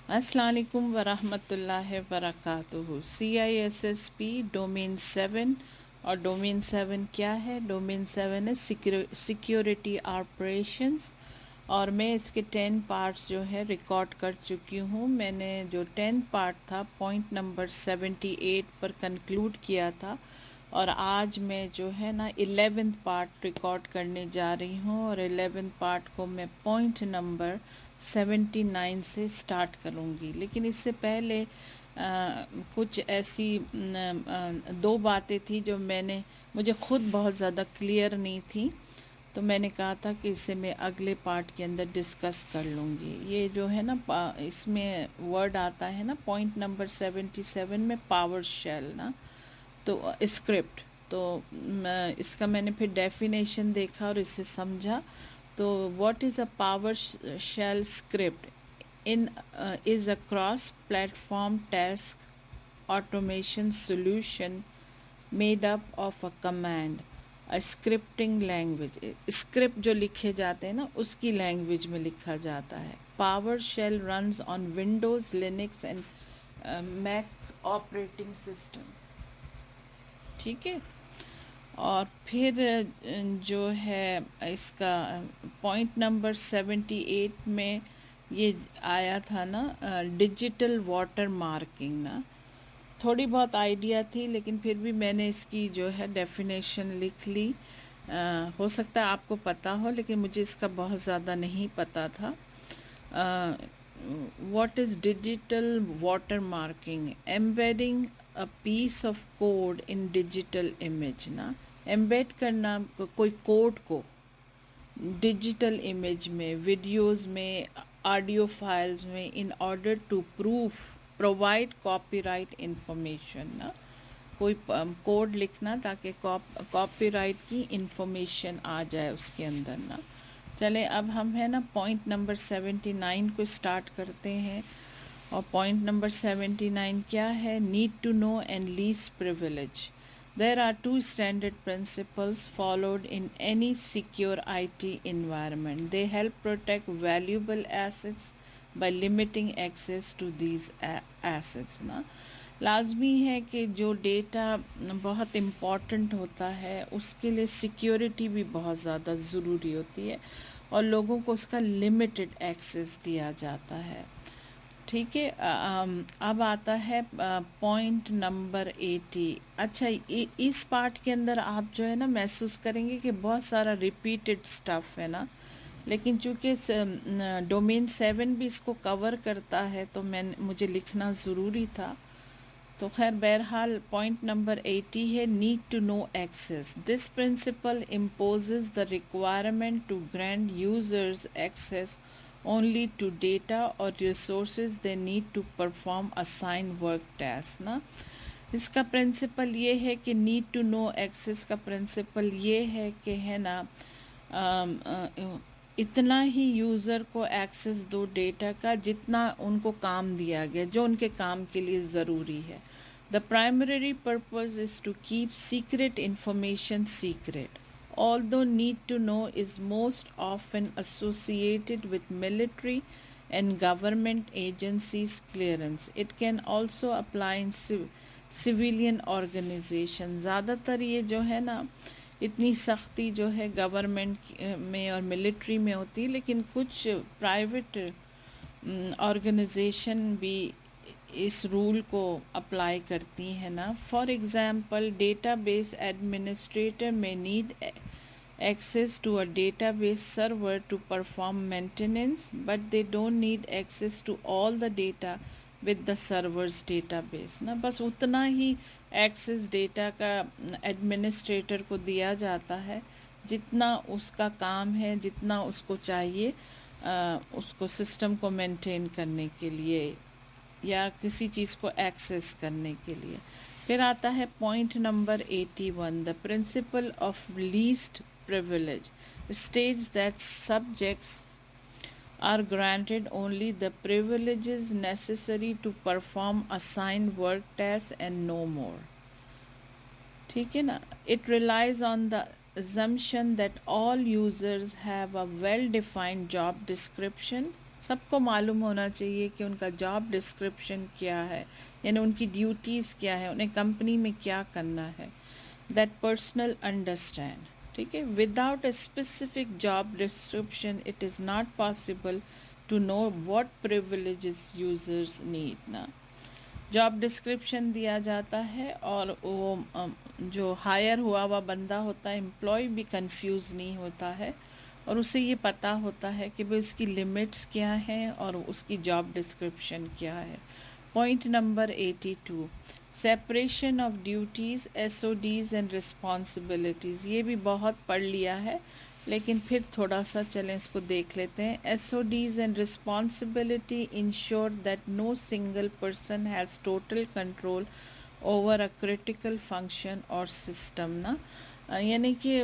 السلام علیکم ورحمۃ اللہ وبرکاتہ۔ CISSP ڈومین 7، اور ڈومین 7 کیا ہے؟ ڈومین 7 ہے سیکیورٹی آپریشنز، اور میں اس کے 10 پارٹس جو ہے ریکارڈ کر چکی ہوں۔ میں نے جو 10 پارٹ تھا پوائنٹ نمبر 78 پر کنکلوڈ کیا تھا، اور آج میں جو ہے نا 11th پارٹ ریکارڈ کرنے جا رہی ہوں، اور 11th پارٹ کو میں پوائنٹ نمبر 79 سے سٹارٹ کروں گی۔ لیکن اس سے پہلے کچھ ایسی دو باتیں تھیں جو مجھے خود بہت زیادہ کلیئر نہیں تھی، تو میں نے کہا تھا کہ اسے میں اگلے پارٹ کے اندر ڈسکس کر لوں گی۔ یہ جو ہے نا اس میں ورڈ آتا ہے نا پوائنٹ نمبر 77 میں پاور شیل نا، تو اسکرپٹ، تو اس کا میں نے پھر ڈیفینیشن دیکھا اور اسے سمجھا۔ تو what is a power shell script? In is a cross platform task automation solution made up of a command a scripting language۔ Script جو لکھے جاتے ہیں نا اس کی لینگویج میں لکھا جاتا ہے۔ Power shell runs on Windows, Linux and make operating system, ٹھیک ہے۔ اور پھر جو ہے اس کا پوائنٹ نمبر 78 میں یہ آیا تھا نا ڈیجیٹل واٹر مارکنگ نا، تھوڑی بہت آئیڈیا تھی لیکن پھر بھی میں نے اس کی جو ہے ڈیفینیشن لکھ لی۔ ہو سکتا ہے آپ کو پتہ ہو لیکن مجھے اس کا بہت زیادہ نہیں پتہ تھا۔ What is digital watermarking? Embedding a piece of code in digital image نا، ایمبیڈ کرنا کوئی کوڈ کو ڈیجیٹل امیج میں، ویڈیوز میں، آڈیو فائلز میں، in order to provide copyright information نا، کوئی کوڈ لکھنا تاکہ کاپی رائٹ کی انفارمیشن آ جائے اس کے اندر نا۔ چلیں اب ہم ہے نا پوائنٹ نمبر 79 کو اسٹارٹ کرتے ہیں، اور پوائنٹ نمبر 79 کیا ہے؟ Need to know and least privilege. There are two standard principles followed in any secure IT environment. They help protect valuable assets by limiting access to these assets نا۔ لازمی ہے کہ جو ڈیٹا بہت important ہوتا ہے اس کے لیے سیکیورٹی بھی بہت زیادہ ضروری ہوتی ہے، اور لوگوں کو اس کا لمیٹڈ ایکسیس دیا جاتا ہے، ٹھیک ہے۔ اب آتا ہے پوائنٹ نمبر 80۔ اچھا اس پارٹ کے اندر آپ جو ہے نا محسوس کریں گے کہ بہت سارا ریپیٹڈ سٹف ہے نا، لیکن چونکہ ڈومین 7 بھی اس کو کور کرتا ہے تو مجھے لکھنا ضروری تھا۔ تو خیر بہرحال پوائنٹ نمبر 80 ہے need to know access. This principle imposes the requirement to grant users access only to data or resources they need to perform assigned work tasks نا۔ اس کا پرنسپل یہ ہے کہ نیڈ ٹو نو ایکسیس کا principal یہ ہے کہ ہے نا اتنا ہی یوزر کو ایکسیس دو ڈیٹا کا جتنا ان کو کام دیا گیا، جو ان کے کام کے لیے ضروری ہے۔ The primary purpose is to keep secret information secret. Although need to know is most often associated with military and government agencies clearance, it can also apply in civilian organizations۔ زیادہ تر یہ جو ہے نا اتنی سختی جو ہے گورنمنٹ میں اور ملٹری میں ہوتی ہے، لیکن کچھ پرائیویٹ آرگنائزیشن بھی اس رول کو اپلائی کرتی ہیں نا۔ For example data base administrator میں need access to a database server to perform maintenance, but they don't need access to all the data with the server's database نا۔ بس اتنا ہی access data کا administrator کو دیا جاتا ہے جتنا اس کا کام ہے، جتنا اس کو چاہیے اس کو سسٹم کو مینٹین کرنے کے لیے یا کسی چیز کو ایکسیس کرنے کے لیے۔ پھر آتا ہے point number 81۔ The principle of least privilege states that subjects are granted only the privileges necessary to perform assigned work tasks and no more، ٹھیک ہے نا۔ It relies on the assumption that all users have a well-defined job description, سب کو معلوم ہونا چاہیے کہ ان کا job description کیا ہے، یعنی ان کی ڈیوٹیز کیا ہے، انہیں کمپنی میں کیا کرنا ہے. That personnel understand. ٹھیک ہے، without a specific job description it is not possible to know what privileges users need نا. جاب ڈسکرپشن دیا جاتا ہے اور وہ جو ہائر ہوا ہوا بندہ ہوتا ہے، امپلائی بھی کنفیوز نہیں ہوتا ہے، اور اسے یہ پتہ ہوتا ہے کہ بھئی اس کی لمٹس کیا ہیں اور اس کی جاب ڈسکرپشن کیا ہے. Point number 82، separation of duties, S O Ds and responsibilities. یہ بھی بہت پڑھ لیا ہے لیکن پھر تھوڑا سا چلیں اس کو دیکھ لیتے ہیں. S O Ds and responsibility ensure that no single person has total control over a critical function اور سسٹم نا. یعنی کہ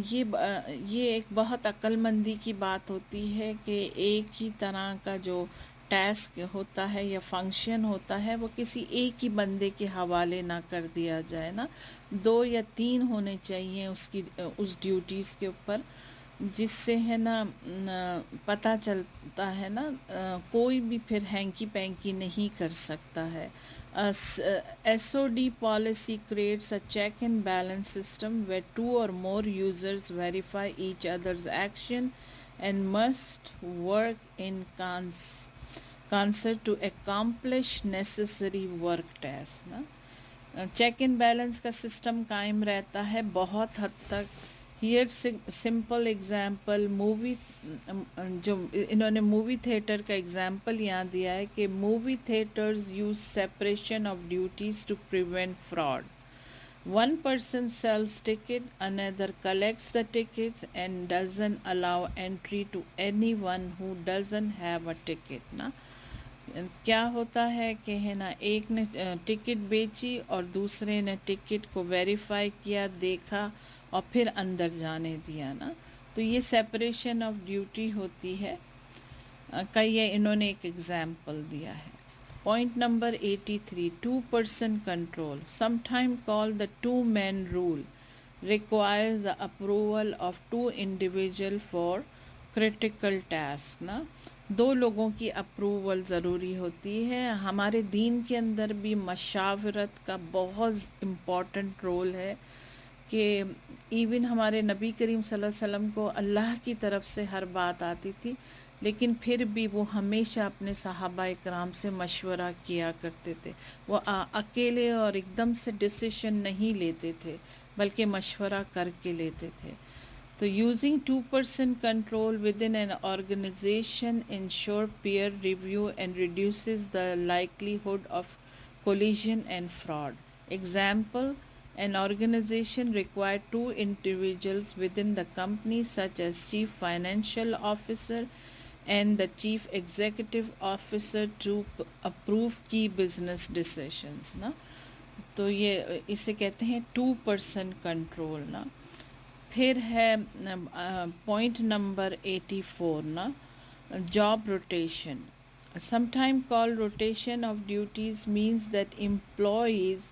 یہ ایک بہت عقل مندی کی بات ہوتی ہے کہ ایک ہی طرح کا جو ٹاسک ہوتا ہے یا فنکشن ہوتا ہے وہ کسی ایک ہی بندے کے حوالے نہ کر دیا جائے نا. 2 یا 3 ہونے چاہیے اس ڈیوٹیز کے اوپر، جس سے ہے نا پتہ چلتا ہے نا کوئی بھی پھر ہینکی پینکی نہیں کر سکتا ہے. S O D policy creates a check and balance system where 2 or more users verify each other's action and must work in concert to accomplish necessary work tasks نا. چیک اینڈ بیلنس کا system قائم رہتا ہے بہت حد تک. Hair simple example, movie, جو انہوں نے مووی تھیٹر کا ایگزامپل یہاں دیا ہے کہ movie theatres use separation of duties to prevent fraud. One person sells ticket, another collects the tickets and doesn't allow entry to anyone who doesn't have a ticket نا. کیا ہوتا ہے کہ ہے نا ایک نے ٹکٹ بیچی اور دوسرے نے ٹکٹ کو ویریفائی کیا، دیکھا اور پھر اندر جانے دیا نا. تو یہ سیپریشن آف ڈیوٹی ہوتی ہے. کئی انہوں نے ایک ایگزامپل دیا ہے. Point number 83، 2-person control, sometime called the two-man rule, requires the approval of 2 individuals for critical task نا. 2 لوگوں کی اپروول ضروری ہوتی ہے. ہمارے دین کے اندر بھی مشاورت کا بہت امپورٹنٹ رول ہے کہ ایون ہمارے نبی کریم صلی اللہ علیہ وسلم کو اللہ کی طرف سے ہر بات آتی تھی، لیکن پھر بھی وہ ہمیشہ اپنے صحابہ اکرام سے مشورہ کیا کرتے تھے. وہ اکیلے اور ایک دم سے ڈیسیشن نہیں لیتے تھے بلکہ مشورہ کر کے لیتے تھے. تو using 2-person control within an organization ensure peer review and reduces the likelihood of collision and fraud. Example, an organization required 2 individuals within the company such as chief financial officer and the chief executive officer to approve key business decisions نا. تو یہ اسے کہتے ہیں 2-person control نا. پھر ہے point number 84 نا، job rotation. Sometime called rotation of duties means that employees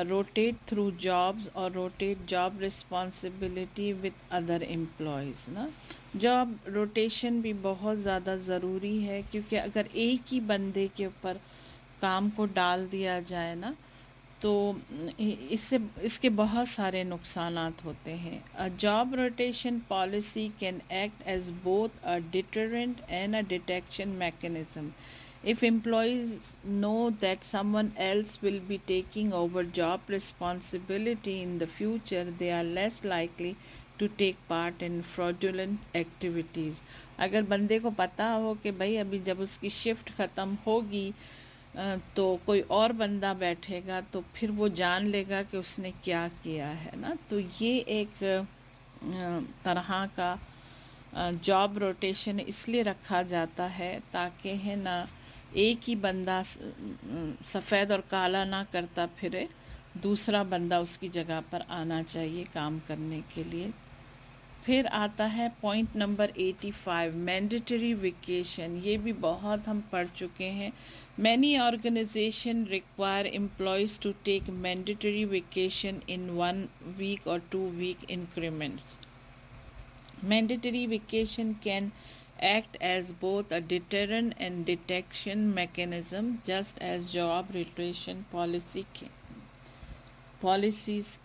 rotate through jobs or rotate job responsibility with other employees نا. جاب روٹیشن بھی بہت زیادہ ضروری ہے کیونکہ اگر ایک ہی بندے کے اوپر کام کو ڈال دیا جائے نا تو اس کے بہت سارے نقصانات ہوتے ہیں. Job rotation policy can act as both a deterrent and a detection mechanism. If employees know that someone else will be taking over job responsibility in the future, they are less likely to take part in fraudulent activities. اگر بندے کو پتہ ہو کہ بھائی ابھی جب اس کی shift ختم ہوگی تو کوئی اور بندہ بیٹھے گا تو پھر وہ جان لے گا کہ اس نے کیا کیا ہے نا. تو یہ ایک طرح کا جاب روٹیشن اس لیے رکھا جاتا ہے تاکہ ہے نا ایک ہی بندہ سفید اور کالا نہ کرتا پھرے، دوسرا بندہ اس کی جگہ پر آنا چاہیے کام کرنے کے لیے. پھر آتا ہے پوائنٹ نمبر 85، مینڈیٹری ویکیشن. یہ بھی بہت ہم پڑھ چکے ہیں. Many organization require employees to take mandatory vacation in 1 week or 2 week increments. Mandatory vacation can act as both a deterrent and detection mechanism, just as job rotation policies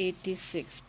86,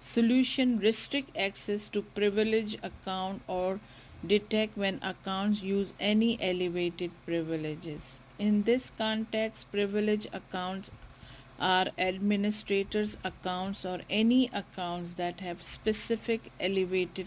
solution restrict access to privilege account or detect when accounts use any elevated privileges. In this context, privilege accounts are administrators accounts or any accounts that have specific elevated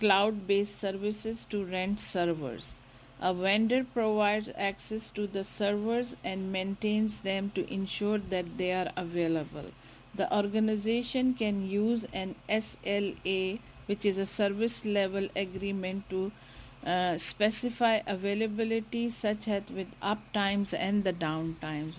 cloud based services to rent servers. A vendor provides access to the servers and maintains them to ensure that they are available. The organization can use an SLA, which is a service level agreement, to specify availability such as with up times and the down times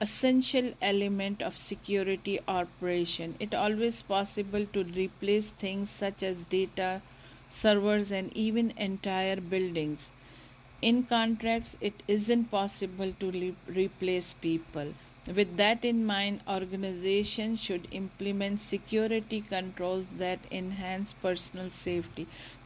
essential element of security operation. It always possible to replace things such as data, servers, and even entire buildings. In contracts, it isn't possible to replace people. With that in mind, organizations should implement security controls that enhance personal safety.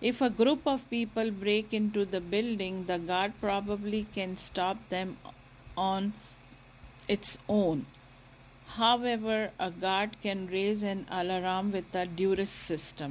If a group of people break into the building, the guard probably can stop them on its own. However, a guard can raise an alarm with the Duris system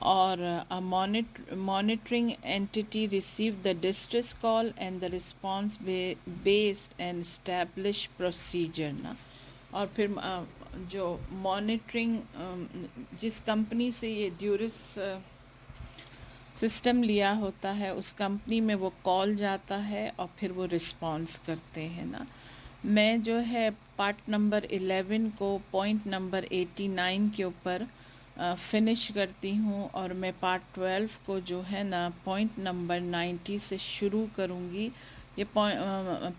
اور monitoring entity received the distress call and the response based and established procedure نا. اور پھر جو monitoring جس company سے یہ divorce system لیا ہوتا ہے اس کمپنی میں وہ کال جاتا ہے اور پھر وہ رسپانس کرتے ہیں نا. میں جو ہے پارٹ نمبر 11 کو پوائنٹ نمبر 89 کے اوپر فنش کرتی ہوں، اور میں پارٹ 12 کو جو ہے نا پوائنٹ نمبر 90 سے شروع کروں گی. یہ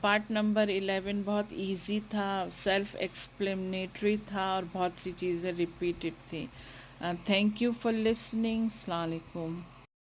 پارٹ نمبر 11 بہت ایزی تھا، سیلف ایکسپلینیٹری تھا، اور بہت سی چیزیں ریپیٹڈ تھیں. Thank you for listening. السلام علیکم.